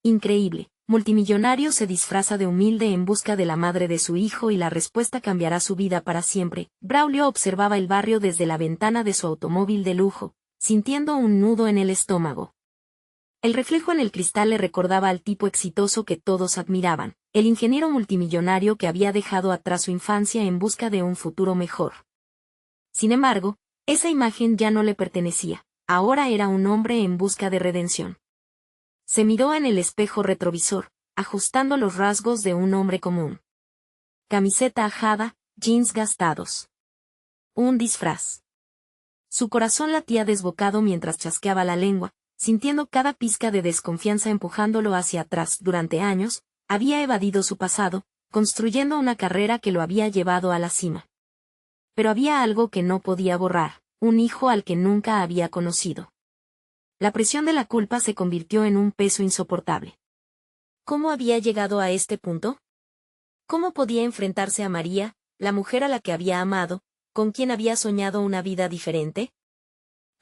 Increíble, multimillonario se disfraza de humilde en busca de la madre de su hijo y la respuesta cambiará su vida para siempre. Braulio observaba el barrio desde la ventana de su automóvil de lujo, sintiendo un nudo en el estómago. El reflejo en el cristal le recordaba al tipo exitoso que todos admiraban, el ingeniero multimillonario que había dejado atrás su infancia en busca de un futuro mejor. Sin embargo, esa imagen ya no le pertenecía, ahora era un hombre en busca de redención. Se miró en el espejo retrovisor, ajustando los rasgos de un hombre común. Camiseta ajada, jeans gastados. Un disfraz. Su corazón latía desbocado mientras chasqueaba la lengua, sintiendo cada pizca de desconfianza empujándolo hacia atrás. Durante años, había evadido su pasado, construyendo una carrera que lo había llevado a la cima. Pero había algo que no podía borrar, un hijo al que nunca había conocido. La presión de la culpa se convirtió en un peso insoportable. ¿Cómo había llegado a este punto? ¿Cómo podía enfrentarse a María, la mujer a la que había amado, con quien había soñado una vida diferente?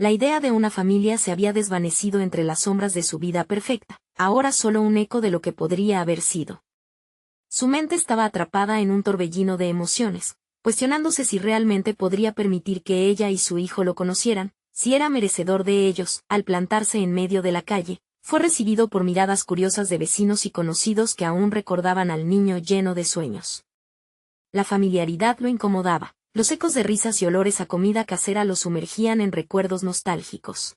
La idea de una familia se había desvanecido entre las sombras de su vida perfecta, ahora solo un eco de lo que podría haber sido. Su mente estaba atrapada en un torbellino de emociones, cuestionándose si realmente podría permitir que ella y su hijo lo conocieran, si era merecedor de ellos. Al plantarse en medio de la calle, fue recibido por miradas curiosas de vecinos y conocidos que aún recordaban al niño lleno de sueños. La familiaridad lo incomodaba. Los ecos de risas y olores a comida casera lo sumergían en recuerdos nostálgicos.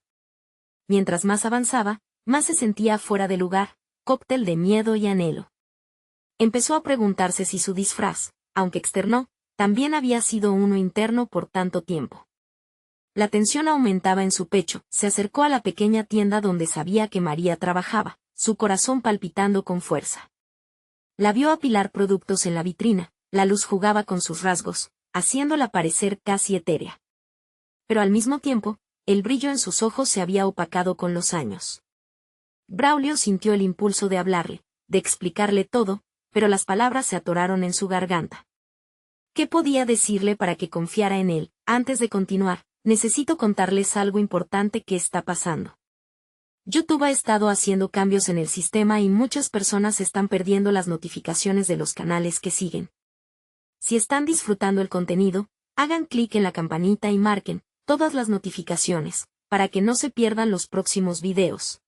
Mientras más avanzaba, más se sentía fuera de lugar, cóctel de miedo y anhelo. Empezó a preguntarse si su disfraz, aunque externo, también había sido uno interno por tanto tiempo. La tensión aumentaba en su pecho, se acercó a la pequeña tienda donde sabía que María trabajaba, su corazón palpitando con fuerza. La vio apilar productos en la vitrina, la luz jugaba con sus rasgos, haciéndola parecer casi etérea. Pero al mismo tiempo, el brillo en sus ojos se había opacado con los años. Braulio sintió el impulso de hablarle, de explicarle todo, pero las palabras se atoraron en su garganta. ¿Qué podía decirle para que confiara en él? Antes de continuar, necesito contarles algo importante que está pasando. YouTube ha estado haciendo cambios en el sistema y muchas personas están perdiendo las notificaciones de los canales que siguen. Si están disfrutando el contenido, hagan clic en la campanita y marquen todas las notificaciones, para que no se pierdan los próximos videos.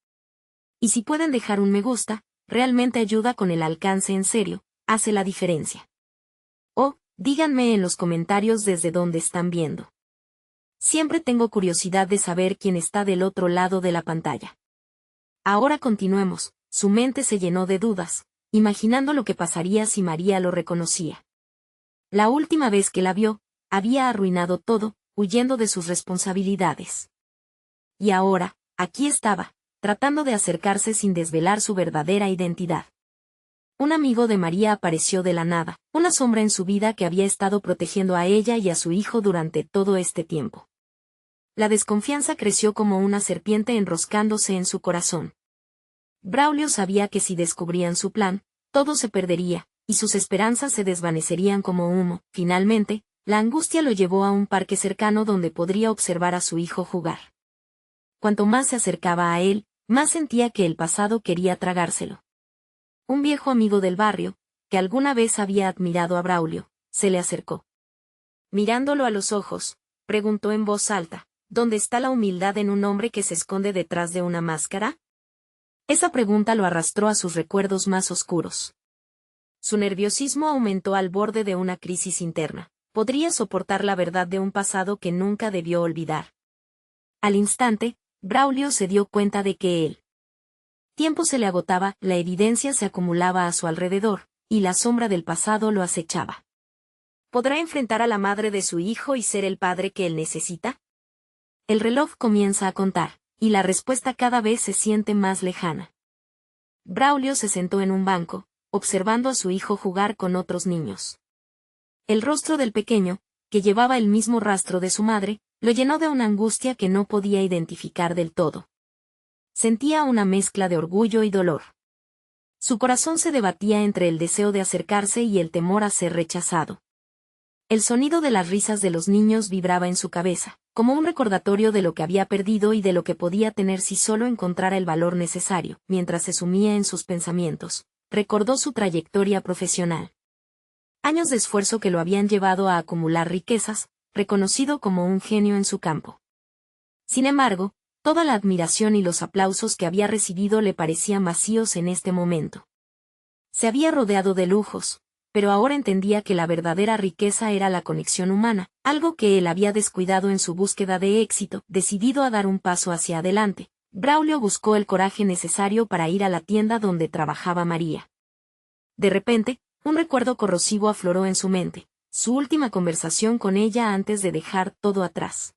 Y si pueden dejar un me gusta, realmente ayuda con el alcance en serio, hace la diferencia. O, díganme en los comentarios desde dónde están viendo. Siempre tengo curiosidad de saber quién está del otro lado de la pantalla. Ahora continuemos. Su mente se llenó de dudas, imaginando lo que pasaría si María lo reconocía. La última vez que la vio, había arruinado todo, huyendo de sus responsabilidades. Y ahora, aquí estaba, tratando de acercarse sin desvelar su verdadera identidad. Un amigo de María apareció de la nada, una sombra en su vida que había estado protegiendo a ella y a su hijo durante todo este tiempo. La desconfianza creció como una serpiente enroscándose en su corazón. Braulio sabía que si descubrían su plan, todo se perdería, y sus esperanzas se desvanecerían como humo. Finalmente, la angustia lo llevó a un parque cercano donde podría observar a su hijo jugar. Cuanto más se acercaba a él, más sentía que el pasado quería tragárselo. Un viejo amigo del barrio, que alguna vez había admirado a Braulio, se le acercó. Mirándolo a los ojos, preguntó en voz alta, ¿dónde está la humildad en un hombre que se esconde detrás de una máscara? Esa pregunta lo arrastró a sus recuerdos más oscuros. Su nerviosismo aumentó al borde de una crisis interna. Podría soportar la verdad de un pasado que nunca debió olvidar. Al instante, Braulio se dio cuenta de que el tiempo se le agotaba, la evidencia se acumulaba a su alrededor, y la sombra del pasado lo acechaba. ¿Podrá enfrentar a la madre de su hijo y ser el padre que él necesita? El reloj comienza a contar, y la respuesta cada vez se siente más lejana. Braulio se sentó en un banco, observando a su hijo jugar con otros niños. El rostro del pequeño, que llevaba el mismo rastro de su madre, lo llenó de una angustia que no podía identificar del todo. Sentía una mezcla de orgullo y dolor. Su corazón se debatía entre el deseo de acercarse y el temor a ser rechazado. El sonido de las risas de los niños vibraba en su cabeza, como un recordatorio de lo que había perdido y de lo que podía tener si solo encontrara el valor necesario. Mientras se sumía en sus pensamientos, recordó su trayectoria profesional. Años de esfuerzo que lo habían llevado a acumular riquezas, reconocido como un genio en su campo. Sin embargo, toda la admiración y los aplausos que había recibido le parecían vacíos en este momento. Se había rodeado de lujos, pero ahora entendía que la verdadera riqueza era la conexión humana, algo que él había descuidado en su búsqueda de éxito. Decidido a dar un paso hacia adelante, Braulio buscó el coraje necesario para ir a la tienda donde trabajaba María. De repente, un recuerdo corrosivo afloró en su mente, su última conversación con ella antes de dejar todo atrás.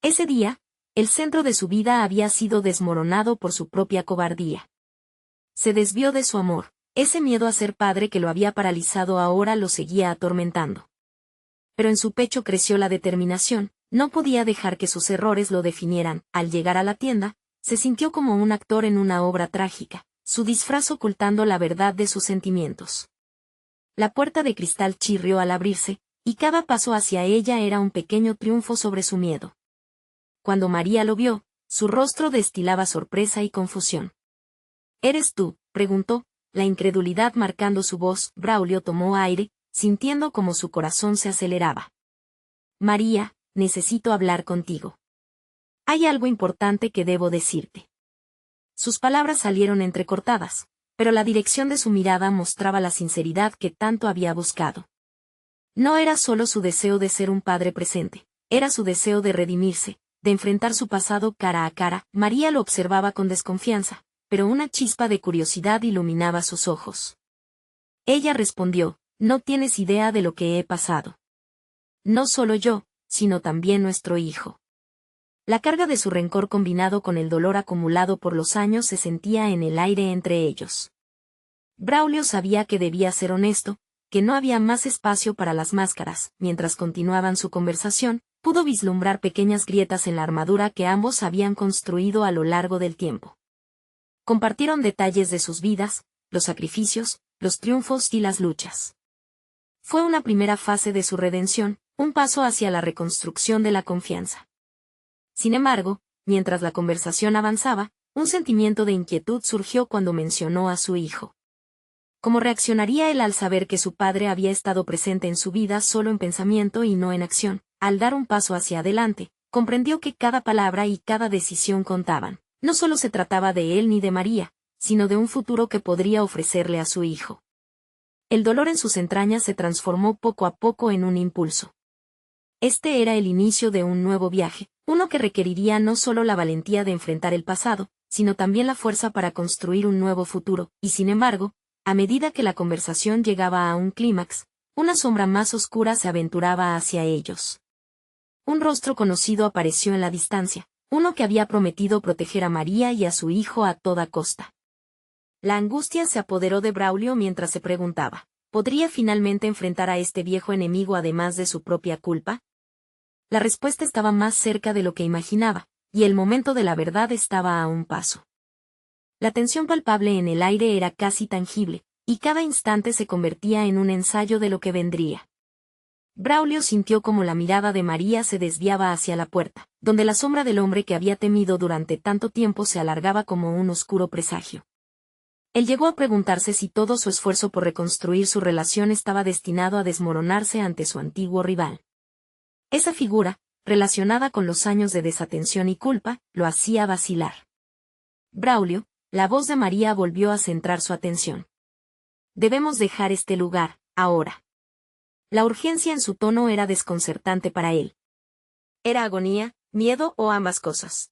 Ese día, el centro de su vida había sido desmoronado por su propia cobardía. Se desvió de su amor. Ese miedo a ser padre que lo había paralizado ahora lo seguía atormentando. Pero en su pecho creció la determinación, no podía dejar que sus errores lo definieran. Al llegar a la tienda, se sintió como un actor en una obra trágica, su disfraz ocultando la verdad de sus sentimientos. La puerta de cristal chirrió al abrirse, y cada paso hacia ella era un pequeño triunfo sobre su miedo. Cuando María lo vio, su rostro destilaba sorpresa y confusión. ¿Eres tú?, preguntó, la incredulidad marcando su voz. Braulio tomó aire, sintiendo como su corazón se aceleraba. María, necesito hablar contigo. Hay algo importante que debo decirte. Sus palabras salieron entrecortadas, pero la dirección de su mirada mostraba la sinceridad que tanto había buscado. No era solo su deseo de ser un padre presente, era su deseo de redimirse, de enfrentar su pasado cara a cara. María lo observaba con desconfianza, pero una chispa de curiosidad iluminaba sus ojos. Ella respondió, no tienes idea de lo que he pasado. No solo yo, sino también nuestro hijo. La carga de su rencor combinado con el dolor acumulado por los años se sentía en el aire entre ellos. Braulio sabía que debía ser honesto, que no había más espacio para las máscaras. Mientras continuaban su conversación, pudo vislumbrar pequeñas grietas en la armadura que ambos habían construido a lo largo del tiempo. Compartieron detalles de sus vidas, los sacrificios, los triunfos y las luchas. Fue una primera fase de su redención, un paso hacia la reconstrucción de la confianza. Sin embargo, mientras la conversación avanzaba, un sentimiento de inquietud surgió cuando mencionó a su hijo. ¿Cómo reaccionaría él al saber que su padre había estado presente en su vida solo en pensamiento y no en acción? Al dar un paso hacia adelante, comprendió que cada palabra y cada decisión contaban. No solo se trataba de él ni de María, sino de un futuro que podría ofrecerle a su hijo. El dolor en sus entrañas se transformó poco a poco en un impulso. Este era el inicio de un nuevo viaje, uno que requeriría no solo la valentía de enfrentar el pasado, sino también la fuerza para construir un nuevo futuro. Y sin embargo, a medida que la conversación llegaba a un clímax, una sombra más oscura se aventuraba hacia ellos. Un rostro conocido apareció en la distancia, uno que había prometido proteger a María y a su hijo a toda costa. La angustia se apoderó de Braulio mientras se preguntaba, ¿podría finalmente enfrentar a este viejo enemigo además de su propia culpa? La respuesta estaba más cerca de lo que imaginaba, y el momento de la verdad estaba a un paso. La tensión palpable en el aire era casi tangible, y cada instante se convertía en un ensayo de lo que vendría. Braulio sintió como la mirada de María se desviaba hacia la puerta, donde la sombra del hombre que había temido durante tanto tiempo se alargaba como un oscuro presagio. Él llegó a preguntarse si todo su esfuerzo por reconstruir su relación estaba destinado a desmoronarse ante su antiguo rival. Esa figura, relacionada con los años de desatención y culpa, lo hacía vacilar. Braulio, la voz de María volvió a centrar su atención. Debemos dejar este lugar, ahora. La urgencia en su tono era desconcertante para él. ¿Era agonía, miedo o ambas cosas?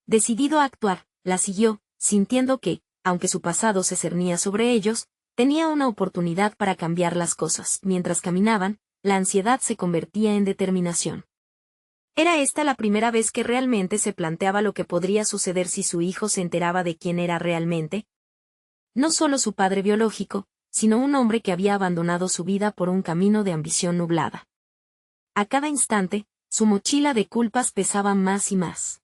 Decidido a actuar, la siguió, sintiendo que, aunque su pasado se cernía sobre ellos, tenía una oportunidad para cambiar las cosas. Mientras caminaban, la ansiedad se convertía en determinación. ¿Era esta la primera vez que realmente se planteaba lo que podría suceder si su hijo se enteraba de quién era realmente? No solo su padre biológico, sino un hombre que había abandonado su vida por un camino de ambición nublada. A cada instante, su mochila de culpas pesaba más y más.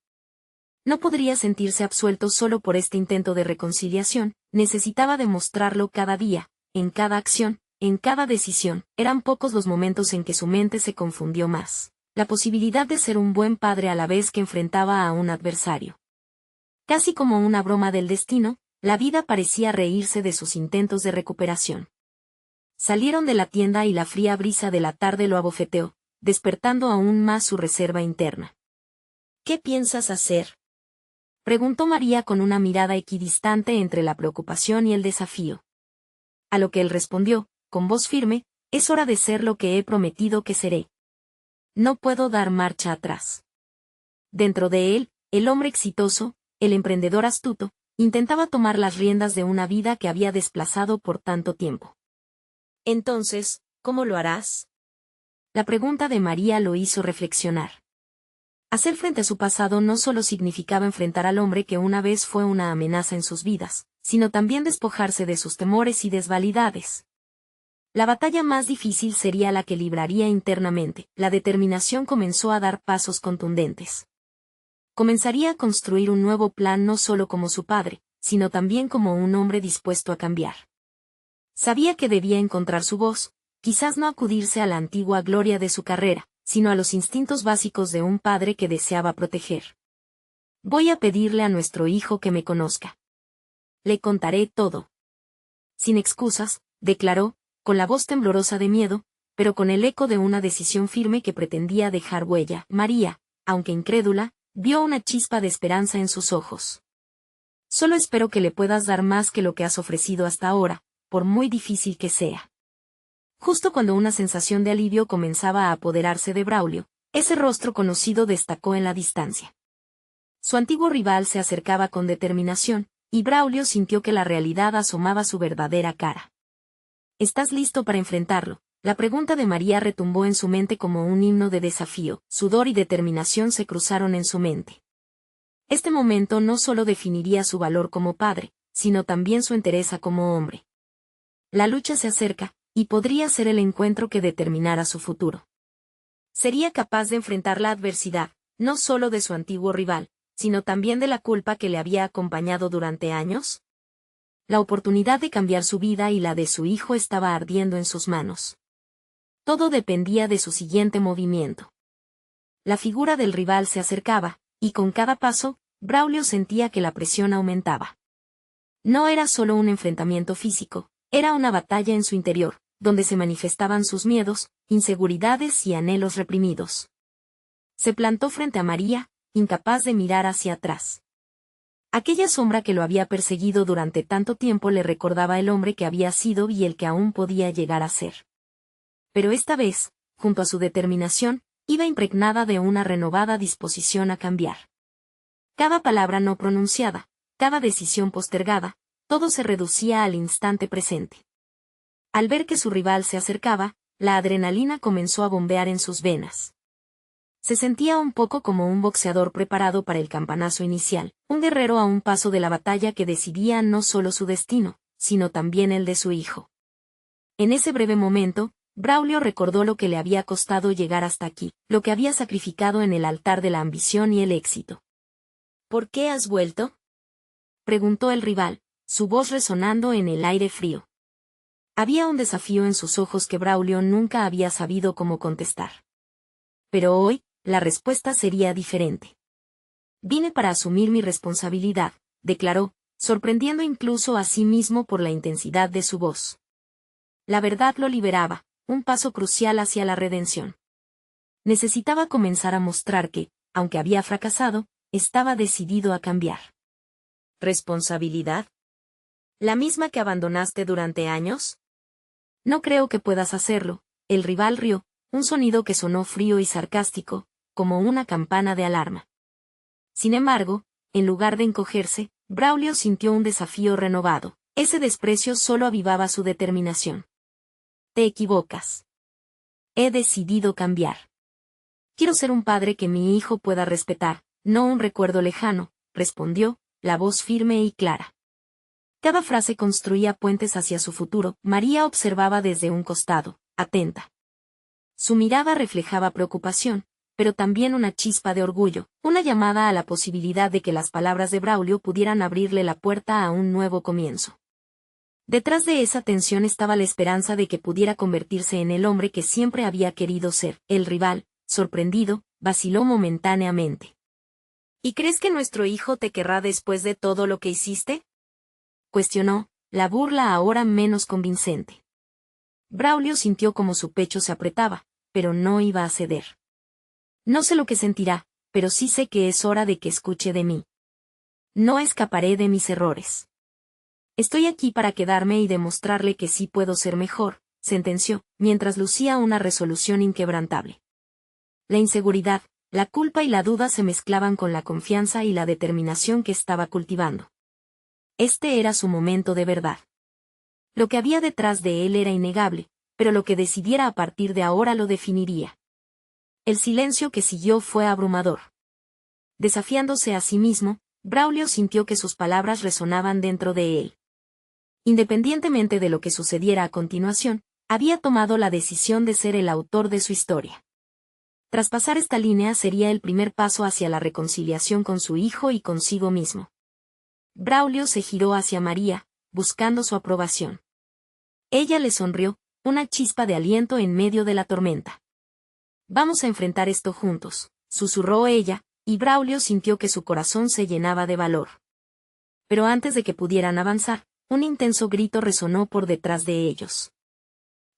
No podría sentirse absuelto solo por este intento de reconciliación, necesitaba demostrarlo cada día, en cada acción, en cada decisión. Eran pocos los momentos en que su mente se confundió más. la posibilidad de ser un buen padre a la vez que enfrentaba a un adversario. Casi como una broma del destino, la vida parecía reírse de sus intentos de recuperación. Salieron de la tienda y la fría brisa de la tarde lo abofeteó, despertando aún más su reserva interna. ¿Qué piensas hacer?, preguntó María con una mirada equidistante entre la preocupación y el desafío. A lo que él respondió, con voz firme: es hora de ser lo que he prometido que seré. No puedo dar marcha atrás. Dentro de él, el hombre exitoso, el emprendedor astuto, intentaba tomar las riendas de una vida que había desplazado por tanto tiempo. Entonces, ¿cómo lo harás?, la pregunta de María lo hizo reflexionar. Hacer frente a su pasado no solo significaba enfrentar al hombre que una vez fue una amenaza en sus vidas, sino también despojarse de sus temores y desvalidades. La batalla más difícil sería la que libraría internamente. La determinación comenzó a dar pasos contundentes. Comenzaría a construir un nuevo plan no solo como su padre, sino también como un hombre dispuesto a cambiar. Sabía que debía encontrar su voz, quizás no acudirse a la antigua gloria de su carrera, sino a los instintos básicos de un padre que deseaba proteger. Voy a pedirle a nuestro hijo que me conozca. Le contaré todo. Sin excusas, declaró, con la voz temblorosa de miedo, pero con el eco de una decisión firme que pretendía dejar huella. María, aunque incrédula, vio una chispa de esperanza en sus ojos. Solo espero que le puedas dar más que lo que has ofrecido hasta ahora, por muy difícil que sea. Justo cuando una sensación de alivio comenzaba a apoderarse de Braulio, ese rostro conocido destacó en la distancia. Su antiguo rival se acercaba con determinación, y Braulio sintió que la realidad asomaba su verdadera cara. ¿Estás listo para enfrentarlo? La pregunta de María retumbó en su mente como un himno de desafío. Sudor y determinación se cruzaron en su mente. Este momento no solo definiría su valor como padre, sino también su entereza como hombre. La lucha se acerca, y podría ser el encuentro que determinara su futuro. Sería capaz de enfrentar la adversidad, no solo de su antiguo rival, sino también de la culpa que le había acompañado durante años. La oportunidad de cambiar su vida y la de su hijo estaba ardiendo en sus manos. Todo dependía de su siguiente movimiento. La figura del rival se acercaba, y con cada paso, Braulio sentía que la presión aumentaba. No era solo un enfrentamiento físico, era una batalla en su interior, donde se manifestaban sus miedos, inseguridades y anhelos reprimidos. Se plantó frente a María, incapaz de mirar hacia atrás. Aquella sombra que lo había perseguido durante tanto tiempo le recordaba el hombre que había sido y el que aún podía llegar a ser. Pero esta vez, junto a su determinación, iba impregnada de una renovada disposición a cambiar. Cada palabra no pronunciada, cada decisión postergada, todo se reducía al instante presente. Al ver que su rival se acercaba, la adrenalina comenzó a bombear en sus venas. Se sentía un poco como un boxeador preparado para el campanazo inicial, un guerrero a un paso de la batalla que decidía no solo su destino, sino también el de su hijo. En ese breve momento, Braulio recordó lo que le había costado llegar hasta aquí, lo que había sacrificado en el altar de la ambición y el éxito. ¿Por qué has vuelto?, preguntó el rival, su voz resonando en el aire frío. Había un desafío en sus ojos que Braulio nunca había sabido cómo contestar. Pero hoy, la respuesta sería diferente. Vine para asumir mi responsabilidad, declaró, sorprendiendo incluso a sí mismo por la intensidad de su voz. La verdad lo liberaba, un paso crucial hacia la redención. Necesitaba comenzar a mostrar que, aunque había fracasado, estaba decidido a cambiar. ¿Responsabilidad? ¿La misma que abandonaste durante años? No creo que puedas hacerlo, el rival rió, un sonido que sonó frío y sarcástico, como una campana de alarma. Sin embargo, en lugar de encogerse, Braulio sintió un desafío renovado. Ese desprecio solo avivaba su determinación. Te equivocas. He decidido cambiar. Quiero ser un padre que mi hijo pueda respetar, no un recuerdo lejano, respondió, la voz firme y clara. Cada frase construía puentes hacia su futuro. María observaba desde un costado, atenta. Su mirada reflejaba preocupación, pero también una chispa de orgullo, una llamada a la posibilidad de que las palabras de Braulio pudieran abrirle la puerta a un nuevo comienzo. Detrás de esa tensión estaba la esperanza de que pudiera convertirse en el hombre que siempre había querido ser. El rival, sorprendido, vaciló momentáneamente. ¿Y crees que nuestro hijo te querrá después de todo lo que hiciste? Cuestionó, la burla ahora menos convincente. Braulio sintió como su pecho se apretaba, pero no iba a ceder. No sé lo que sentirá, pero sí sé que es hora de que escuche de mí. No escaparé de mis errores. Estoy aquí para quedarme y demostrarle que sí puedo ser mejor, sentenció, mientras lucía una resolución inquebrantable. La inseguridad, la culpa y la duda se mezclaban con la confianza y la determinación que estaba cultivando. Este era su momento de verdad. Lo que había detrás de él era innegable, pero lo que decidiera a partir de ahora lo definiría. El silencio que siguió fue abrumador. Desafiándose a sí mismo, Braulio sintió que sus palabras resonaban dentro de él. Independientemente de lo que sucediera a continuación, había tomado la decisión de ser el autor de su historia. Traspasar esta línea sería el primer paso hacia la reconciliación con su hijo y consigo mismo. Braulio se giró hacia María, buscando su aprobación. Ella le sonrió, una chispa de aliento en medio de la tormenta. Vamos a enfrentar esto juntos, susurró ella, y Braulio sintió que su corazón se llenaba de valor. Pero antes de que pudieran avanzar, un intenso grito resonó por detrás de ellos.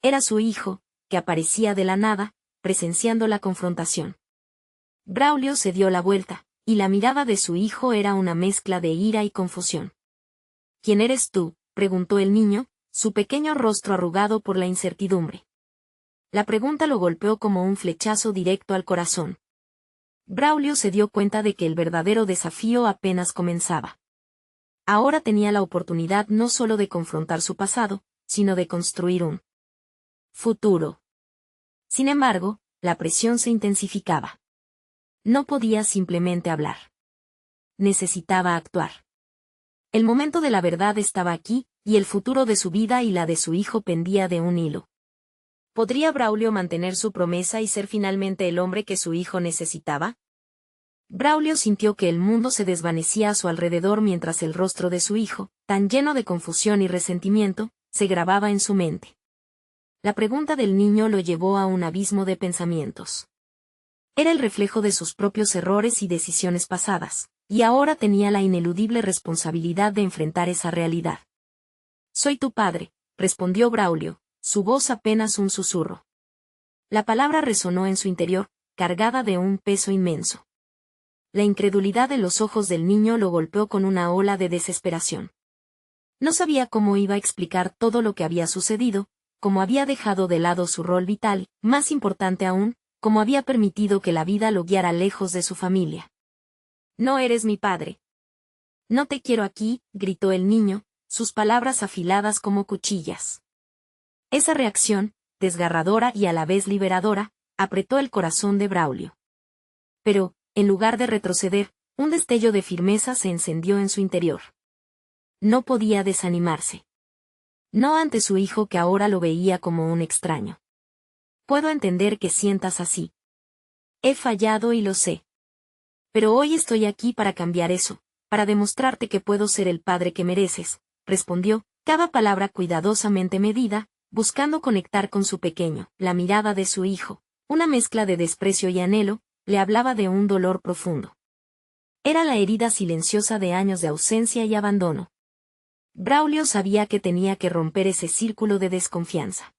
Era su hijo, que aparecía de la nada, presenciando la confrontación. Braulio se dio la vuelta, y la mirada de su hijo era una mezcla de ira y confusión. ¿Quién eres tú?, preguntó el niño, su pequeño rostro arrugado por la incertidumbre. La pregunta lo golpeó como un flechazo directo al corazón. Braulio se dio cuenta de que el verdadero desafío apenas comenzaba. Ahora tenía la oportunidad no solo de confrontar su pasado, sino de construir un futuro. Sin embargo, la presión se intensificaba. No podía simplemente hablar. Necesitaba actuar. El momento de la verdad estaba aquí, y el futuro de su vida y la de su hijo pendía de un hilo. ¿Podría Braulio mantener su promesa y ser finalmente el hombre que su hijo necesitaba? Braulio sintió que el mundo se desvanecía a su alrededor mientras el rostro de su hijo, tan lleno de confusión y resentimiento, se grababa en su mente. La pregunta del niño lo llevó a un abismo de pensamientos. Era el reflejo de sus propios errores y decisiones pasadas, y ahora tenía la ineludible responsabilidad de enfrentar esa realidad. Soy tu padre, respondió Braulio, su voz apenas un susurro. La palabra resonó en su interior, cargada de un peso inmenso. La incredulidad de los ojos del niño lo golpeó con una ola de desesperación. No sabía cómo iba a explicar todo lo que había sucedido, cómo había dejado de lado su rol vital, más importante aún, cómo había permitido que la vida lo guiara lejos de su familia. No eres mi padre. No te quiero aquí, gritó el niño, sus palabras afiladas como cuchillas. Esa reacción, desgarradora y a la vez liberadora, apretó el corazón de Braulio. Pero, en lugar de retroceder, un destello de firmeza se encendió en su interior. No podía desanimarse. No ante su hijo que ahora lo veía como un extraño. Puedo entender que sientas así. He fallado y lo sé. Pero hoy estoy aquí para cambiar eso, para demostrarte que puedo ser el padre que mereces, respondió, cada palabra cuidadosamente medida, buscando conectar con su pequeño. La mirada de su hijo, una mezcla de desprecio y anhelo, le hablaba de un dolor profundo. Era la herida silenciosa de años de ausencia y abandono. Braulio sabía que tenía que romper ese círculo de desconfianza.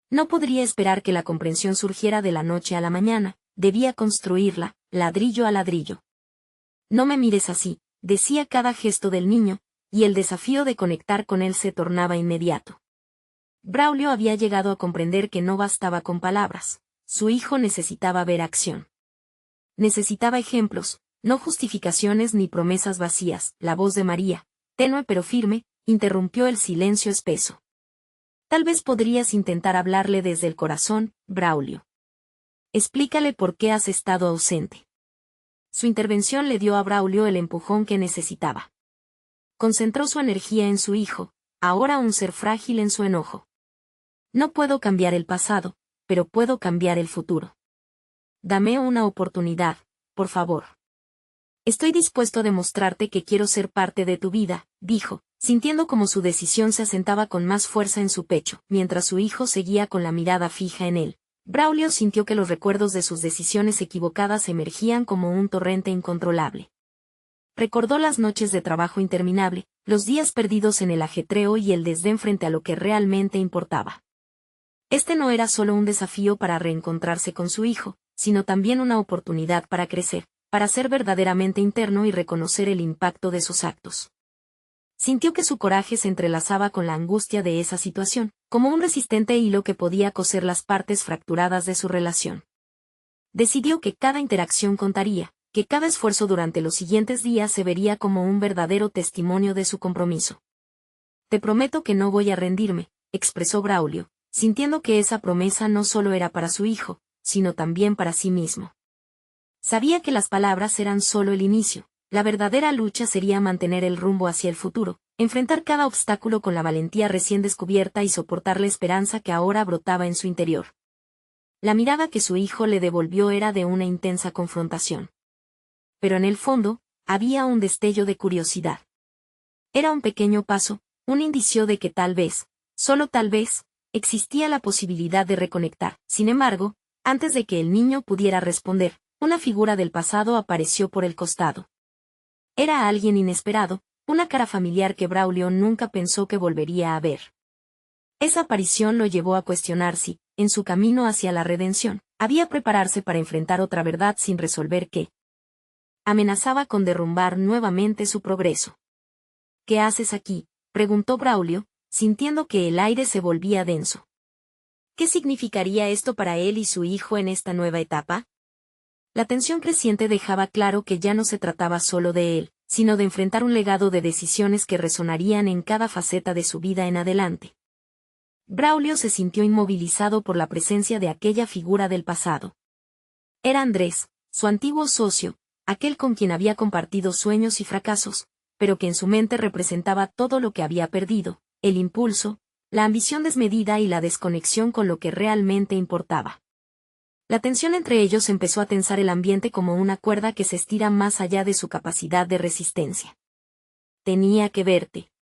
No podría esperar que la comprensión surgiera de la noche a la mañana, debía construirla, ladrillo a ladrillo. No me mires así, decía cada gesto del niño, y el desafío de conectar con él se tornaba inmediato. Braulio había llegado a comprender que no bastaba con palabras, su hijo necesitaba ver acción. Necesitaba ejemplos, no justificaciones ni promesas vacías. La voz de María, tenue pero firme, interrumpió el silencio espeso. Tal vez podrías intentar hablarle desde el corazón, Braulio. Explícale por qué has estado ausente. Su intervención le dio a Braulio el empujón que necesitaba. Concentró su energía en su hijo, ahora un ser frágil en su enojo. No puedo cambiar el pasado, pero puedo cambiar el futuro. Dame una oportunidad, por favor. Estoy dispuesto a demostrarte que quiero ser parte de tu vida, dijo, sintiendo como su decisión se asentaba con más fuerza en su pecho, mientras su hijo seguía con la mirada fija en él. Braulio sintió que los recuerdos de sus decisiones equivocadas emergían como un torrente incontrolable. Recordó las noches de trabajo interminable, los días perdidos en el ajetreo y el desdén frente a lo que realmente importaba. Este no era solo un desafío para reencontrarse con su hijo, sino también una oportunidad para crecer, para ser verdaderamente interno y reconocer el impacto de sus actos. Sintió que su coraje se entrelazaba con la angustia de esa situación, como un resistente hilo que podía coser las partes fracturadas de su relación. Decidió que cada interacción contaría, que cada esfuerzo durante los siguientes días se vería como un verdadero testimonio de su compromiso. Te prometo que no voy a rendirme, expresó Braulio, sintiendo que esa promesa no solo era para su hijo, sino también para sí mismo. Sabía que las palabras eran solo el inicio, la verdadera lucha sería mantener el rumbo hacia el futuro, enfrentar cada obstáculo con la valentía recién descubierta y soportar la esperanza que ahora brotaba en su interior. La mirada que su hijo le devolvió era de una intensa confrontación. Pero en el fondo, había un destello de curiosidad. Era un pequeño paso, un indicio de que tal vez, solo tal vez, existía la posibilidad de reconectar. Sin embargo, antes de que el niño pudiera responder, una figura del pasado apareció por el costado. Era alguien inesperado, una cara familiar que Braulio nunca pensó que volvería a ver. Esa aparición lo llevó a cuestionar si, en su camino hacia la redención, había prepararse para enfrentar otra verdad sin resolver que amenazaba con derrumbar nuevamente su progreso. ¿Qué haces aquí?, preguntó Braulio, sintiendo que el aire se volvía denso. ¿Qué significaría esto para él y su hijo en esta nueva etapa? La tensión creciente dejaba claro que ya no se trataba solo de él, sino de enfrentar un legado de decisiones que resonarían en cada faceta de su vida en adelante. Braulio se sintió inmovilizado por la presencia de aquella figura del pasado. Era Andrés, su antiguo socio, aquel con quien había compartido sueños y fracasos, pero que en su mente representaba todo lo que había perdido, el impulso, la ambición desmedida y la desconexión con lo que realmente importaba. La tensión entre ellos empezó a tensar el ambiente como una cuerda que se estira más allá de su capacidad de resistencia. Tenía que verte.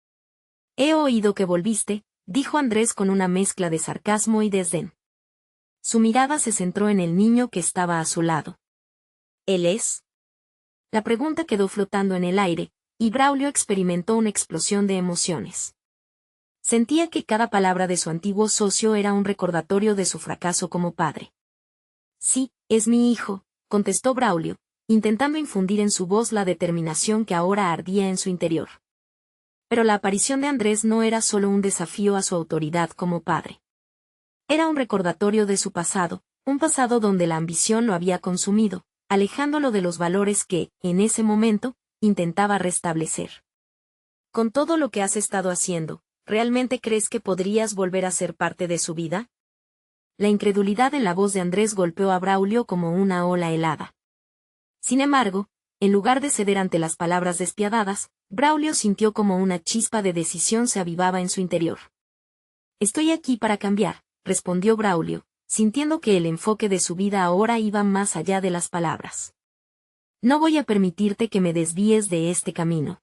He oído que volviste, dijo Andrés con una mezcla de sarcasmo y desdén. Su mirada se centró en el niño que estaba a su lado. ¿Él es? La pregunta quedó flotando en el aire, y Braulio experimentó una explosión de emociones. Sentía que cada palabra de su antiguo socio era un recordatorio de su fracaso como padre. Sí, es mi hijo, contestó Braulio, intentando infundir en su voz la determinación que ahora ardía en su interior. Pero la aparición de Andrés no era solo un desafío a su autoridad como padre. Era un recordatorio de su pasado, un pasado donde la ambición lo había consumido, alejándolo de los valores que, en ese momento, intentaba restablecer. Con todo lo que has estado haciendo, ¿realmente crees que podrías volver a ser parte de su vida? La incredulidad en la voz de Andrés golpeó a Braulio como una ola helada. Sin embargo, en lugar de ceder ante las palabras despiadadas, Braulio sintió como una chispa de decisión se avivaba en su interior. Estoy aquí para cambiar, respondió Braulio, sintiendo que el enfoque de su vida ahora iba más allá de las palabras. No voy a permitirte que me desvíes de este camino.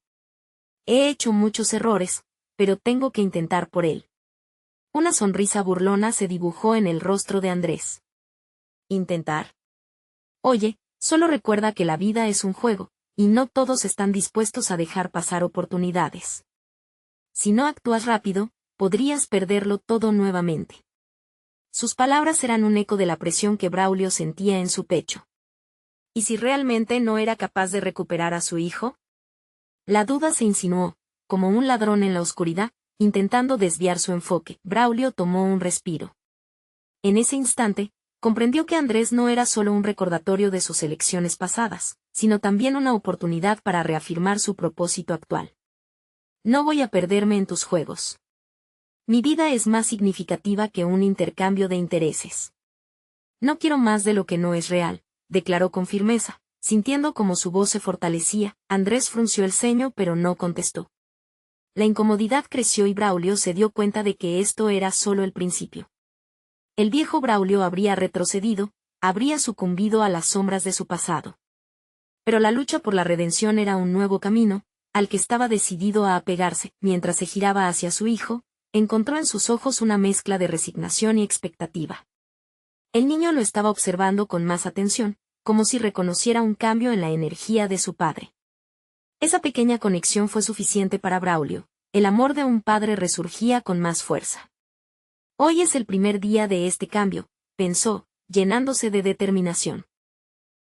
He hecho muchos errores, pero tengo que intentar por él. Una sonrisa burlona se dibujó en el rostro de Andrés. ¿Intentar? Oye, solo recuerda que la vida es un juego, y no todos están dispuestos a dejar pasar oportunidades. Si no actúas rápido, podrías perderlo todo nuevamente. Sus palabras eran un eco de la presión que Braulio sentía en su pecho. ¿Y si realmente no era capaz de recuperar a su hijo? La duda se insinuó, como un ladrón en la oscuridad, intentando desviar su enfoque. Braulio tomó un respiro. En ese instante, comprendió que Andrés no era solo un recordatorio de sus elecciones pasadas, sino también una oportunidad para reafirmar su propósito actual. No voy a perderme en tus juegos. Mi vida es más significativa que un intercambio de intereses. No quiero más de lo que no es real, declaró con firmeza, sintiendo como su voz se fortalecía. Andrés frunció el ceño pero no contestó. La incomodidad creció y Braulio se dio cuenta de que esto era solo el principio. El viejo Braulio habría retrocedido, habría sucumbido a las sombras de su pasado. Pero la lucha por la redención era un nuevo camino, al que estaba decidido a apegarse. Mientras se giraba hacia su hijo, encontró en sus ojos una mezcla de resignación y expectativa. El niño lo estaba observando con más atención, como si reconociera un cambio en la energía de su padre. Esa pequeña conexión fue suficiente para Braulio. El amor de un padre resurgía con más fuerza. Hoy es el primer día de este cambio, pensó, llenándose de determinación.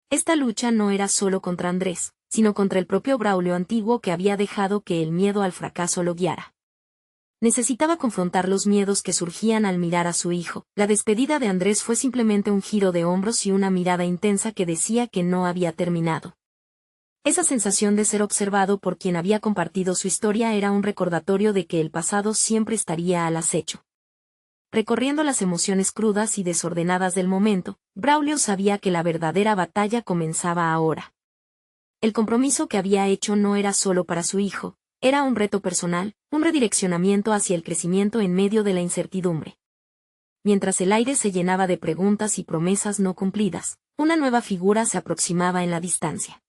Esta lucha no era solo contra Andrés, sino contra el propio Braulio antiguo que había dejado que el miedo al fracaso lo guiara. Necesitaba confrontar los miedos que surgían al mirar a su hijo. La despedida de Andrés fue simplemente un giro de hombros y una mirada intensa que decía que no había terminado. Esa sensación de ser observado por quien había compartido su historia era un recordatorio de que el pasado siempre estaría al acecho. Recorriendo las emociones crudas y desordenadas del momento, Braulio sabía que la verdadera batalla comenzaba ahora. El compromiso que había hecho no era solo para su hijo, era un reto personal, un redireccionamiento hacia el crecimiento en medio de la incertidumbre. Mientras el aire se llenaba de preguntas y promesas no cumplidas, una nueva figura se aproximaba en la distancia.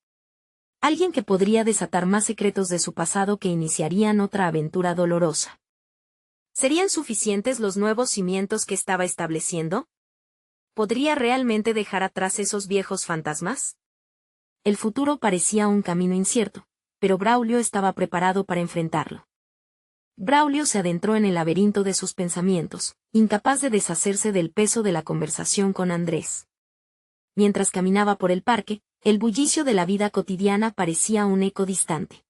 Alguien que podría desatar más secretos de su pasado que iniciarían otra aventura dolorosa. ¿Serían suficientes los nuevos cimientos que estaba estableciendo? ¿Podría realmente dejar atrás esos viejos fantasmas? El futuro parecía un camino incierto, pero Braulio estaba preparado para enfrentarlo. Braulio se adentró en el laberinto de sus pensamientos, incapaz de deshacerse del peso de la conversación con Andrés. Mientras caminaba por el parque, el bullicio de la vida cotidiana parecía un eco distante.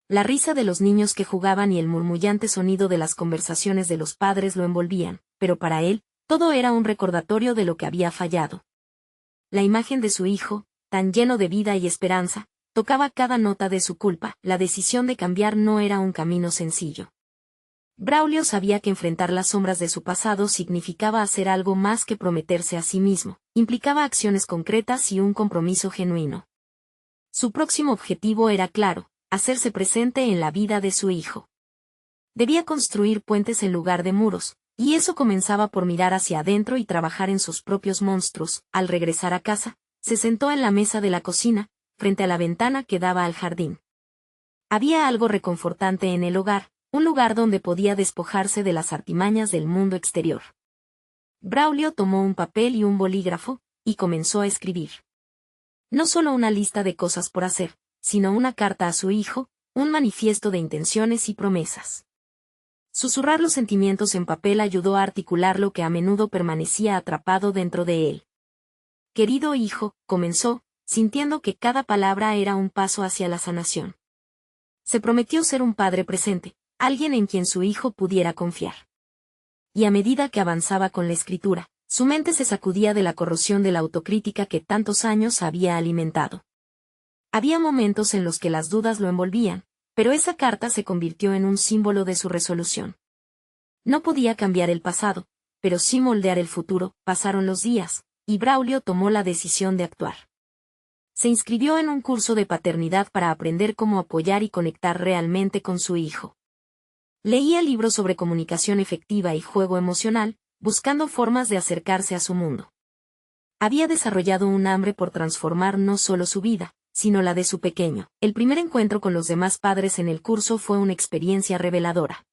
La risa de los niños que jugaban y el murmullante sonido de las conversaciones de los padres lo envolvían, pero para él, todo era un recordatorio de lo que había fallado. La imagen de su hijo, tan lleno de vida y esperanza, tocaba cada nota de su culpa. La decisión de cambiar no era un camino sencillo. Braulio sabía que enfrentar las sombras de su pasado significaba hacer algo más que prometerse a sí mismo, implicaba acciones concretas y un compromiso genuino. Su próximo objetivo era claro, hacerse presente en la vida de su hijo. Debía construir puentes en lugar de muros, y eso comenzaba por mirar hacia adentro y trabajar en sus propios monstruos. Al regresar a casa, se sentó en la mesa de la cocina, frente a la ventana que daba al jardín. Había algo reconfortante en el hogar, un lugar donde podía despojarse de las artimañas del mundo exterior. Braulio tomó un papel y un bolígrafo, y comenzó a escribir. No solo una lista de cosas por hacer, sino una carta a su hijo, un manifiesto de intenciones y promesas. Susurrar los sentimientos en papel ayudó a articular lo que a menudo permanecía atrapado dentro de él. Querido hijo, comenzó, sintiendo que cada palabra era un paso hacia la sanación. Se prometió ser un padre presente, alguien en quien su hijo pudiera confiar. Y a medida que avanzaba con la escritura, su mente se sacudía de la corrosión de la autocrítica que tantos años había alimentado. Había momentos en los que las dudas lo envolvían, pero esa carta se convirtió en un símbolo de su resolución. No podía cambiar el pasado, pero sí moldear el futuro. Pasaron los días, y Braulio tomó la decisión de actuar. Se inscribió en un curso de paternidad para aprender cómo apoyar y conectar realmente con su hijo. Leía libros sobre comunicación efectiva y juego emocional, buscando formas de acercarse a su mundo. Había desarrollado un hambre por transformar no solo su vida, sino la de su pequeño. El primer encuentro con los demás padres en el curso fue una experiencia reveladora.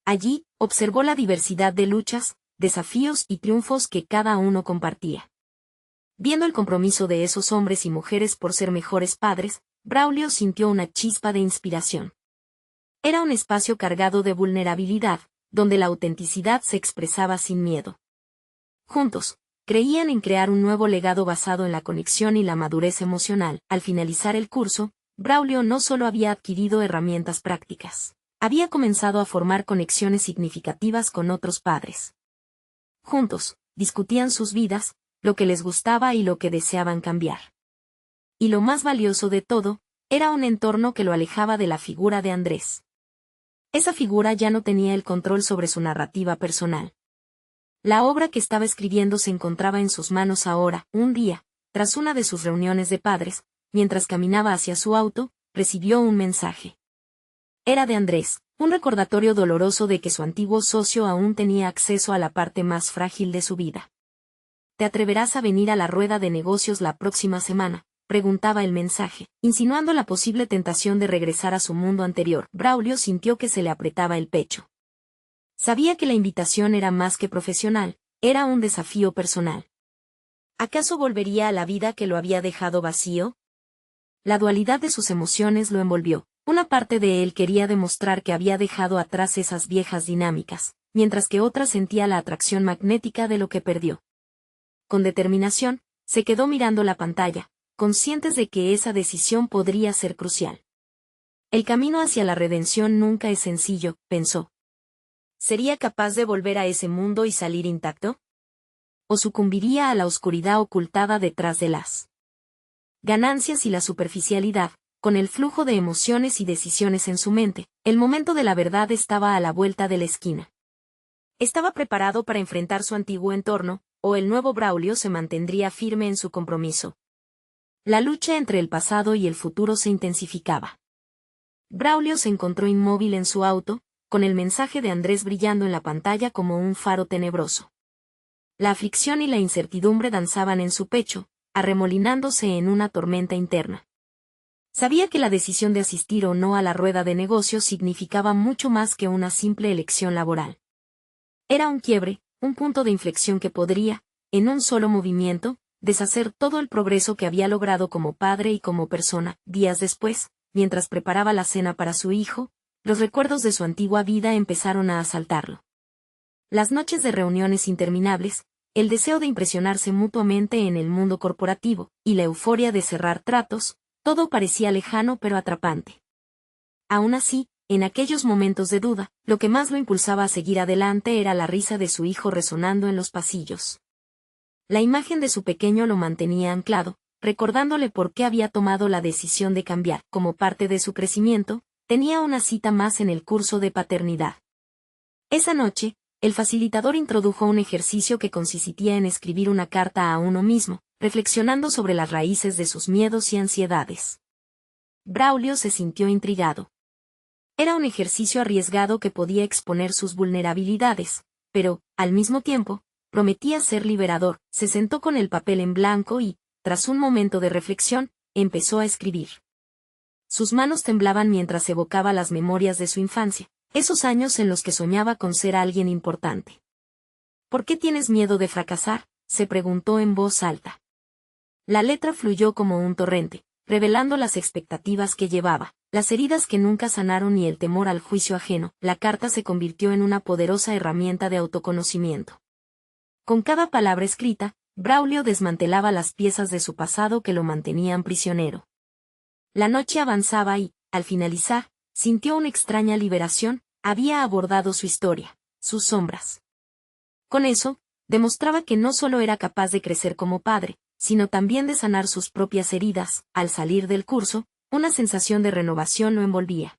Allí, observó la diversidad de luchas, desafíos y triunfos que cada uno compartía. Viendo el compromiso de esos hombres y mujeres por ser mejores padres, Braulio sintió una chispa de inspiración. Era un espacio cargado de vulnerabilidad, donde la autenticidad se expresaba sin miedo. Juntos, creían en crear un nuevo legado basado en la conexión y la madurez emocional. Al finalizar el curso, Braulio no solo había adquirido herramientas prácticas, había comenzado a formar conexiones significativas con otros padres. Juntos, discutían sus vidas, lo que les gustaba y lo que deseaban cambiar. Y lo más valioso de todo, era un entorno que lo alejaba de la figura de Andrés. Esa figura ya no tenía el control sobre su narrativa personal. La obra que estaba escribiendo se encontraba en sus manos ahora. Un día, tras una de sus reuniones de padres, mientras caminaba hacia su auto, recibió un mensaje. Era de Andrés, un recordatorio doloroso de que su antiguo socio aún tenía acceso a la parte más frágil de su vida. ¿Te atreverás a venir a la rueda de negocios la próxima semana?, preguntaba el mensaje, insinuando la posible tentación de regresar a su mundo anterior. Braulio sintió que se le apretaba el pecho. Sabía que la invitación era más que profesional, Era un desafío personal. ¿Acaso volvería a la vida que lo había dejado vacío? La dualidad de sus emociones lo envolvió. Una parte de él quería demostrar que había dejado atrás esas viejas dinámicas, mientras que otra sentía la atracción magnética de lo que perdió. Con determinación, se quedó mirando la pantalla, conscientes de que esa decisión podría ser crucial. El camino hacia la redención nunca es sencillo, pensó. ¿Sería capaz de volver a ese mundo y salir intacto? ¿O sucumbiría a la oscuridad ocultada detrás de las ganancias y la superficialidad? Con el flujo de emociones y decisiones en su mente, el momento de la verdad estaba a la vuelta de la esquina. ¿Estaba preparado para enfrentar su antiguo entorno, o el nuevo Braulio se mantendría firme en su compromiso? La lucha entre el pasado y el futuro se intensificaba. Braulio se encontró inmóvil en su auto, con el mensaje de Andrés brillando en la pantalla como un faro tenebroso. La aflicción y la incertidumbre danzaban en su pecho, arremolinándose en una tormenta interna. Sabía que la decisión de asistir o no a la rueda de negocios significaba mucho más que una simple elección laboral. Era un quiebre, un punto de inflexión que podría, en un solo movimiento, deshacer todo el progreso que había logrado como padre y como persona. Días después, mientras preparaba la cena para su hijo, los recuerdos de su antigua vida empezaron a asaltarlo. Las noches de reuniones interminables, el deseo de impresionarse mutuamente en el mundo corporativo, y la euforia de cerrar tratos, todo parecía lejano pero atrapante. Aún así, en aquellos momentos de duda, lo que más lo impulsaba a seguir adelante era la risa de su hijo resonando en los pasillos. La imagen de su pequeño lo mantenía anclado, recordándole por qué había tomado la decisión de cambiar. Como parte de su crecimiento, tenía una cita más en el curso de paternidad. Esa noche, el facilitador introdujo un ejercicio que consistía en escribir una carta a uno mismo, reflexionando sobre las raíces de sus miedos y ansiedades. Braulio se sintió intrigado. Era un ejercicio arriesgado que podía exponer sus vulnerabilidades, pero, al mismo tiempo, prometía ser liberador. Se sentó con el papel en blanco y, tras un momento de reflexión, empezó a escribir. Sus manos temblaban mientras evocaba las memorias de su infancia, esos años en los que soñaba con ser alguien importante. ¿Por qué tienes miedo de fracasar?, se preguntó en voz alta. La letra fluyó como un torrente, revelando las expectativas que llevaba, las heridas que nunca sanaron y el temor al juicio ajeno. La carta se convirtió en una poderosa herramienta de autoconocimiento. Con cada palabra escrita, Braulio desmantelaba las piezas de su pasado que lo mantenían prisionero. La noche avanzaba y, al finalizar, sintió una extraña liberación. Había abordado su historia, sus sombras. Con eso, demostraba que no solo era capaz de crecer como padre, sino también de sanar sus propias heridas. Al salir del curso, una sensación de renovación lo envolvía.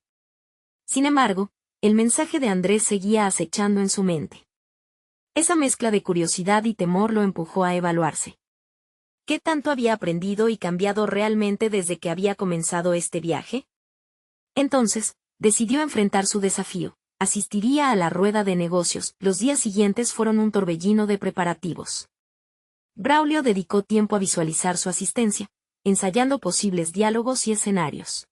Sin embargo, el mensaje de Andrés seguía acechando en su mente. Esa mezcla de curiosidad y temor lo empujó a evaluarse. ¿Qué tanto había aprendido y cambiado realmente desde que había comenzado este viaje? Entonces, decidió enfrentar su desafío. Asistiría a la rueda de negocios. Los días siguientes fueron un torbellino de preparativos. Braulio dedicó tiempo a visualizar su asistencia, ensayando posibles diálogos y escenarios.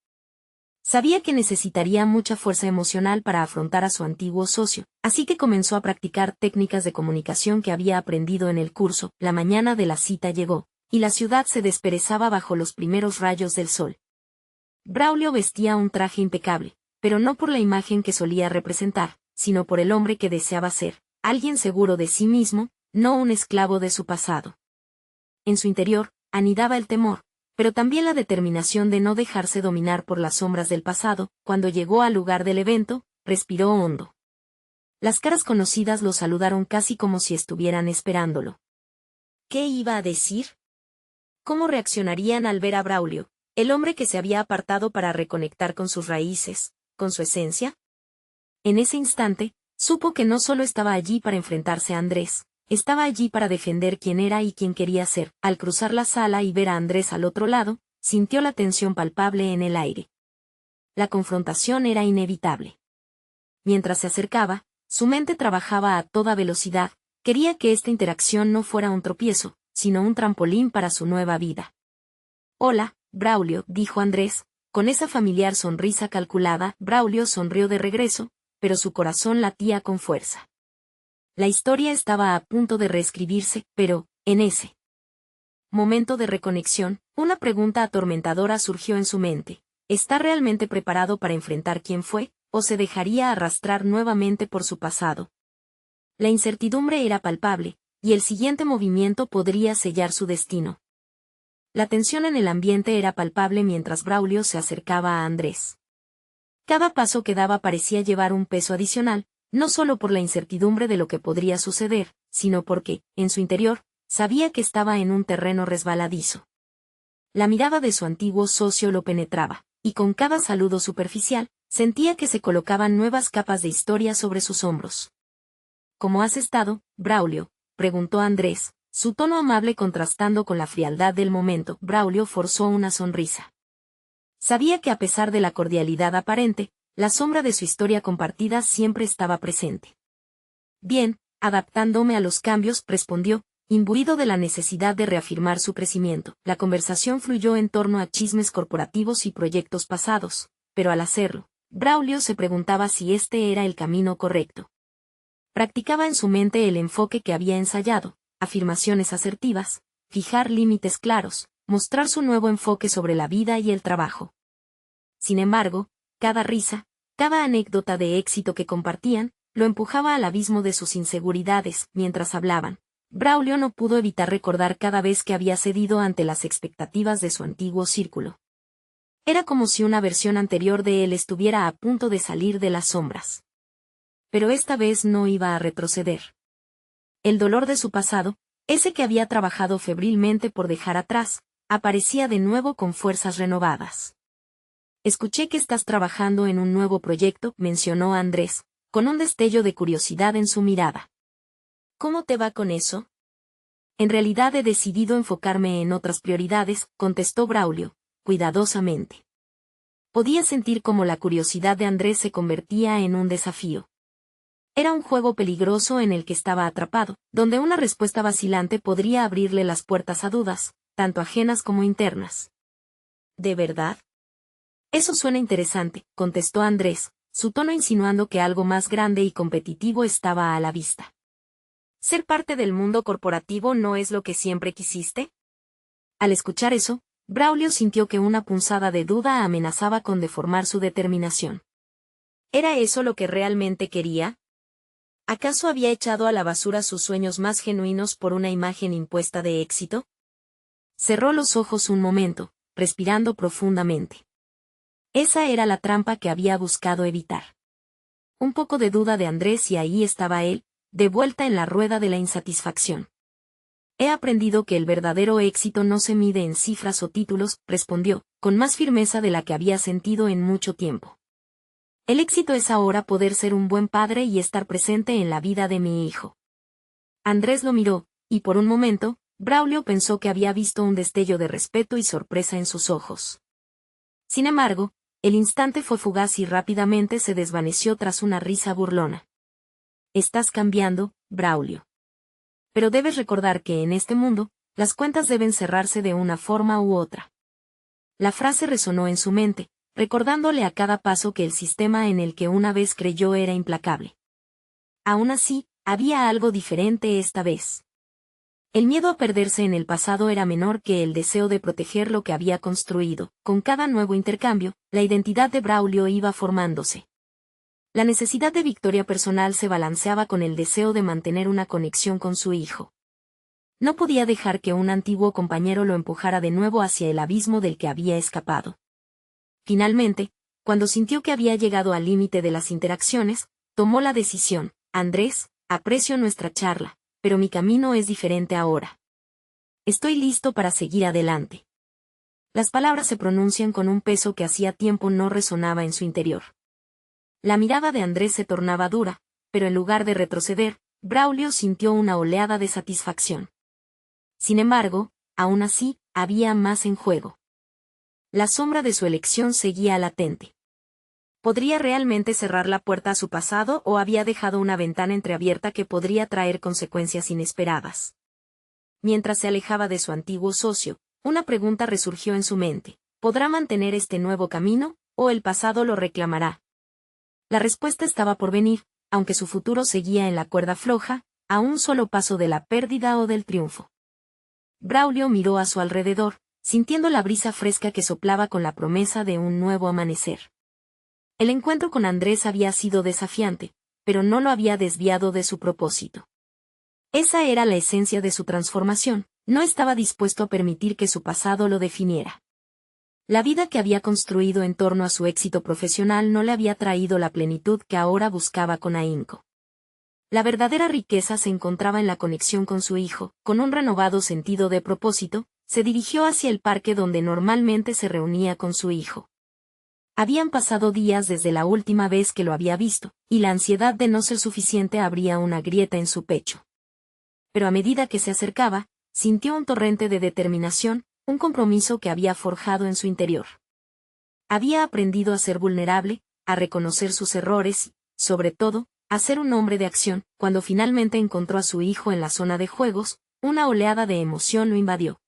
Sabía que necesitaría mucha fuerza emocional para afrontar a su antiguo socio, así que comenzó a practicar técnicas de comunicación que había aprendido en el curso. La mañana de la cita llegó, y la ciudad se desperezaba bajo los primeros rayos del sol. Braulio vestía un traje impecable, pero no por la imagen que solía representar, sino por el hombre que deseaba ser, alguien seguro de sí mismo, no un esclavo de su pasado. En su interior, anidaba el temor, pero también la determinación de no dejarse dominar por las sombras del pasado. Cuando llegó al lugar del evento, respiró hondo. Las caras conocidas lo saludaron casi como si estuvieran esperándolo. ¿Qué iba a decir? ¿Cómo reaccionarían al ver a Braulio, el hombre que se había apartado para reconectar con sus raíces, con su esencia? En ese instante, supo que no solo estaba allí para enfrentarse a Andrés, estaba allí para defender quién era y quién quería ser. Al cruzar la sala y ver a Andrés al otro lado, sintió la tensión palpable en el aire. La confrontación era inevitable. Mientras se acercaba, su mente trabajaba a toda velocidad. Quería que esta interacción no fuera un tropiezo, sino un trampolín para su nueva vida. Hola, Braulio, dijo Andrés, con esa familiar sonrisa calculada. Braulio sonrió de regreso, pero su corazón latía con fuerza. La historia estaba a punto de reescribirse, pero, en ese momento de reconexión, una pregunta atormentadora surgió en su mente. ¿Está realmente preparado para enfrentar quién fue, o se dejaría arrastrar nuevamente por su pasado? La incertidumbre era palpable, y el siguiente movimiento podría sellar su destino. La tensión en el ambiente era palpable mientras Braulio se acercaba a Andrés. Cada paso que daba parecía llevar un peso adicional, no solo por la incertidumbre de lo que podría suceder, sino porque, en su interior, sabía que estaba en un terreno resbaladizo. La mirada de su antiguo socio lo penetraba, y con cada saludo superficial, sentía que se colocaban nuevas capas de historia sobre sus hombros. ¿Cómo has estado, Braulio?, preguntó Andrés, su tono amable contrastando con la frialdad del momento. Braulio forzó una sonrisa. Sabía que a pesar de la cordialidad aparente, la sombra de su historia compartida siempre estaba presente. Bien, adaptándome a los cambios, respondió, imbuido de la necesidad de reafirmar su crecimiento. La conversación fluyó en torno a chismes corporativos y proyectos pasados, pero al hacerlo, Braulio se preguntaba si este era el camino correcto. Practicaba en su mente el enfoque que había ensayado, afirmaciones asertivas, fijar límites claros, mostrar su nuevo enfoque sobre la vida y el trabajo. Sin embargo, cada risa, cada anécdota de éxito que compartían, lo empujaba al abismo de sus inseguridades. Mientras hablaban, Braulio no pudo evitar recordar cada vez que había cedido ante las expectativas de su antiguo círculo. Era como si una versión anterior de él estuviera a punto de salir de las sombras. Pero esta vez no iba a retroceder. El dolor de su pasado, ese que había trabajado febrilmente por dejar atrás, aparecía de nuevo con fuerzas renovadas. Escuché que estás trabajando en un nuevo proyecto, mencionó Andrés, con un destello de curiosidad en su mirada. ¿Cómo te va con eso? En realidad he decidido enfocarme en otras prioridades, contestó Braulio, cuidadosamente. Podía sentir cómo la curiosidad de Andrés se convertía en un desafío. Era un juego peligroso en el que estaba atrapado, donde una respuesta vacilante podría abrirle las puertas a dudas, tanto ajenas como internas. ¿De verdad? Eso suena interesante, contestó Andrés, su tono insinuando que algo más grande y competitivo estaba a la vista. ¿Ser parte del mundo corporativo no es lo que siempre quisiste? Al escuchar eso, Braulio sintió que una punzada de duda amenazaba con deformar su determinación. ¿Era eso lo que realmente quería? ¿Acaso había echado a la basura sus sueños más genuinos por una imagen impuesta de éxito? Cerró los ojos un momento, respirando profundamente. Esa era la trampa que había buscado evitar. Un poco de duda de Andrés y ahí estaba él, de vuelta en la rueda de la insatisfacción. He aprendido que el verdadero éxito no se mide en cifras o títulos, respondió, con más firmeza de la que había sentido en mucho tiempo. El éxito es ahora poder ser un buen padre y estar presente en la vida de mi hijo. Andrés lo miró, y por un momento, Braulio pensó que había visto un destello de respeto y sorpresa en sus ojos. Sin embargo, el instante fue fugaz y rápidamente se desvaneció tras una risa burlona. Estás cambiando, Braulio. Pero debes recordar que en este mundo, las cuentas deben cerrarse de una forma u otra. La frase resonó en su mente, recordándole a cada paso que el sistema en el que una vez creyó era implacable. Aún así, había algo diferente esta vez. El miedo a perderse en el pasado era menor que el deseo de proteger lo que había construido. Con cada nuevo intercambio, la identidad de Braulio iba formándose. La necesidad de victoria personal se balanceaba con el deseo de mantener una conexión con su hijo. No podía dejar que un antiguo compañero lo empujara de nuevo hacia el abismo del que había escapado. Finalmente, cuando sintió que había llegado al límite de las interacciones, tomó la decisión. Andrés, aprecio nuestra charla, pero mi camino es diferente ahora. Estoy listo para seguir adelante. Las palabras se pronuncian con un peso que hacía tiempo no resonaba en su interior. La mirada de Andrés se tornaba dura, pero en lugar de retroceder, Braulio sintió una oleada de satisfacción. Sin embargo, aún así, había más en juego. La sombra de su elección seguía latente. ¿Podría realmente cerrar la puerta a su pasado o había dejado una ventana entreabierta que podría traer consecuencias inesperadas? Mientras se alejaba de su antiguo socio, una pregunta resurgió en su mente. ¿Podrá mantener este nuevo camino, o el pasado lo reclamará? La respuesta estaba por venir, aunque su futuro seguía en la cuerda floja, a un solo paso de la pérdida o del triunfo. Braulio miró a su alrededor, sintiendo la brisa fresca que soplaba con la promesa de un nuevo amanecer. El encuentro con Andrés había sido desafiante, pero no lo había desviado de su propósito. Esa era la esencia de su transformación, no estaba dispuesto a permitir que su pasado lo definiera. La vida que había construido en torno a su éxito profesional no le había traído la plenitud que ahora buscaba con ahínco. La verdadera riqueza se encontraba en la conexión con su hijo. Con un renovado sentido de propósito, se dirigió hacia el parque donde normalmente se reunía con su hijo. Habían pasado días desde la última vez que lo había visto, y la ansiedad de no ser suficiente abría una grieta en su pecho. Pero a medida que se acercaba, sintió un torrente de determinación, un compromiso que había forjado en su interior. Había aprendido a ser vulnerable, a reconocer sus errores y, sobre todo, a ser un hombre de acción. Cuando finalmente encontró a su hijo en la zona de juegos, una oleada de emoción lo invadió.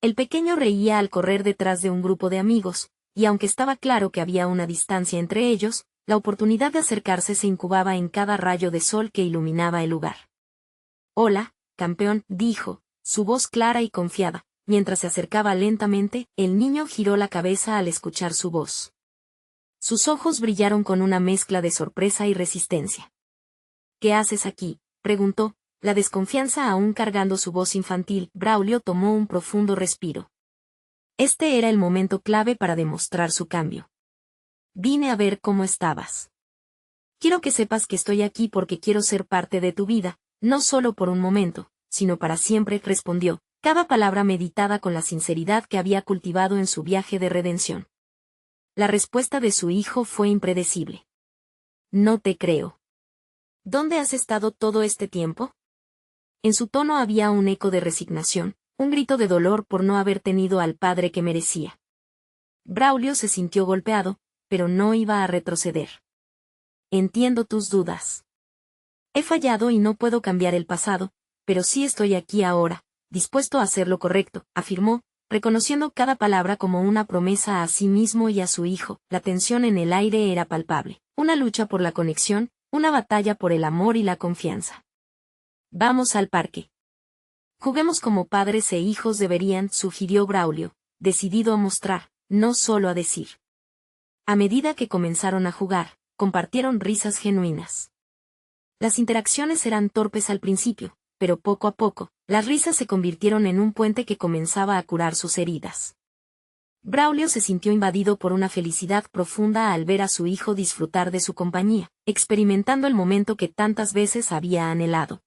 El pequeño reía al correr detrás de un grupo de amigos, y aunque estaba claro que había una distancia entre ellos, la oportunidad de acercarse se incubaba en cada rayo de sol que iluminaba el lugar. «Hola, campeón», dijo, su voz clara y confiada. Mientras se acercaba lentamente, el niño giró la cabeza al escuchar su voz. Sus ojos brillaron con una mezcla de sorpresa y resistencia. «¿Qué haces aquí?», preguntó, la desconfianza aún cargando su voz infantil. Braulio tomó un profundo respiro. Este era el momento clave para demostrar su cambio. «Vine a ver cómo estabas. Quiero que sepas que estoy aquí porque quiero ser parte de tu vida, no solo por un momento, sino para siempre», respondió, cada palabra meditada con la sinceridad que había cultivado en su viaje de redención. La respuesta de su hijo fue impredecible. «No te creo. ¿Dónde has estado todo este tiempo?». En su tono había un eco de resignación, un grito de dolor por no haber tenido al padre que merecía. Braulio se sintió golpeado, pero no iba a retroceder. «Entiendo tus dudas. He fallado y no puedo cambiar el pasado, pero sí estoy aquí ahora, dispuesto a hacer lo correcto», afirmó, reconociendo cada palabra como una promesa a sí mismo y a su hijo. La tensión en el aire era palpable, una lucha por la conexión, una batalla por el amor y la confianza. «Vamos al parque. Juguemos como padres e hijos deberían», sugirió Braulio, decidido a mostrar, no solo a decir. A medida que comenzaron a jugar, compartieron risas genuinas. Las interacciones eran torpes al principio, pero poco a poco, las risas se convirtieron en un puente que comenzaba a curar sus heridas. Braulio se sintió invadido por una felicidad profunda al ver a su hijo disfrutar de su compañía, experimentando el momento que tantas veces había anhelado.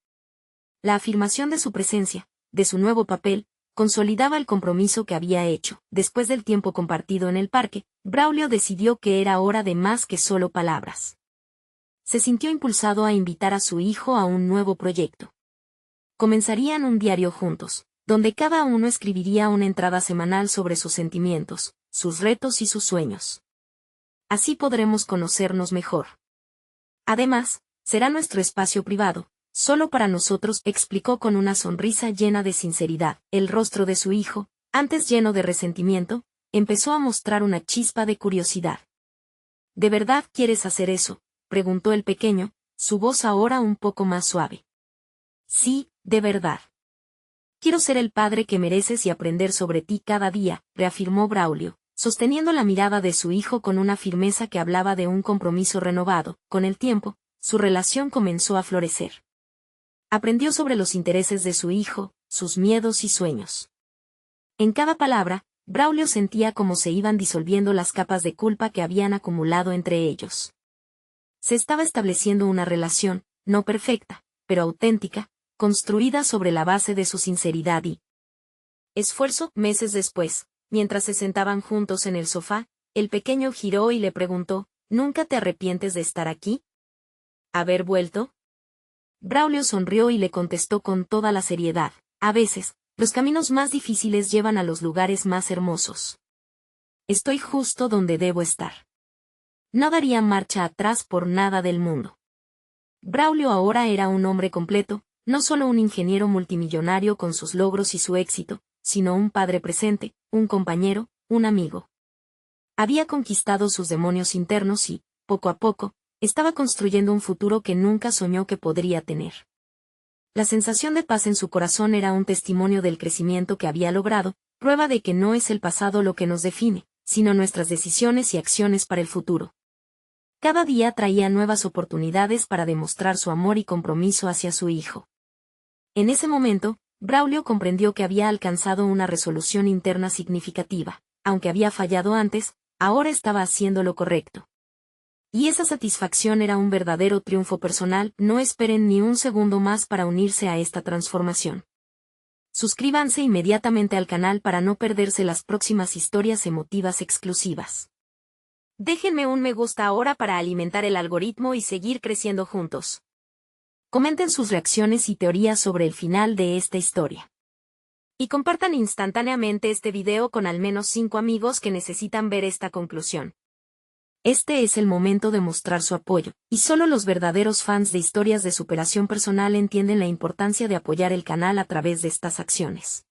La afirmación de su presencia, de su nuevo papel, consolidaba el compromiso que había hecho. Después del tiempo compartido en el parque, Braulio decidió que era hora de más que solo palabras. Se sintió impulsado a invitar a su hijo a un nuevo proyecto. Comenzarían un diario juntos, donde cada uno escribiría una entrada semanal sobre sus sentimientos, sus retos y sus sueños. Así podremos conocernos mejor. Además, será nuestro espacio privado, solo para nosotros, explicó con una sonrisa llena de sinceridad. El rostro de su hijo, antes lleno de resentimiento, empezó a mostrar una chispa de curiosidad. «¿De verdad quieres hacer eso?», preguntó el pequeño, su voz ahora un poco más suave. «Sí, de verdad. Quiero ser el padre que mereces y aprender sobre ti cada día», reafirmó Braulio, sosteniendo la mirada de su hijo con una firmeza que hablaba de un compromiso renovado. Con el tiempo, su relación comenzó a florecer. Aprendió sobre los intereses de su hijo, sus miedos y sueños. En cada palabra, Braulio sentía cómo se iban disolviendo las capas de culpa que habían acumulado entre ellos. Se estaba estableciendo una relación, no perfecta, pero auténtica, construida sobre la base de su sinceridad y esfuerzo. Meses después, mientras se sentaban juntos en el sofá, el pequeño giró y le preguntó, «¿Nunca te arrepientes de estar aquí? ¿Haber vuelto?». Braulio sonrió y le contestó con toda la seriedad, «A veces, los caminos más difíciles llevan a los lugares más hermosos. Estoy justo donde debo estar. No daría marcha atrás por nada del mundo». Braulio ahora era un hombre completo, no solo un ingeniero multimillonario con sus logros y su éxito, sino un padre presente, un compañero, un amigo. Había conquistado sus demonios internos y, poco a poco, estaba construyendo un futuro que nunca soñó que podría tener. La sensación de paz en su corazón era un testimonio del crecimiento que había logrado, prueba de que no es el pasado lo que nos define, sino nuestras decisiones y acciones para el futuro. Cada día traía nuevas oportunidades para demostrar su amor y compromiso hacia su hijo. En ese momento, Braulio comprendió que había alcanzado una resolución interna significativa. Aunque había fallado antes, ahora estaba haciendo lo correcto. Y esa satisfacción era un verdadero triunfo personal. No esperen ni un segundo más para unirse a esta transformación. Suscríbanse inmediatamente al canal para no perderse las próximas historias emotivas exclusivas. Déjenme un me gusta ahora para alimentar el algoritmo y seguir creciendo juntos. Comenten sus reacciones y teorías sobre el final de esta historia. Y compartan instantáneamente este video con al menos 5 amigos que necesitan ver esta conclusión. Este es el momento de mostrar su apoyo, y solo los verdaderos fans de historias de superación personal entienden la importancia de apoyar el canal a través de estas acciones.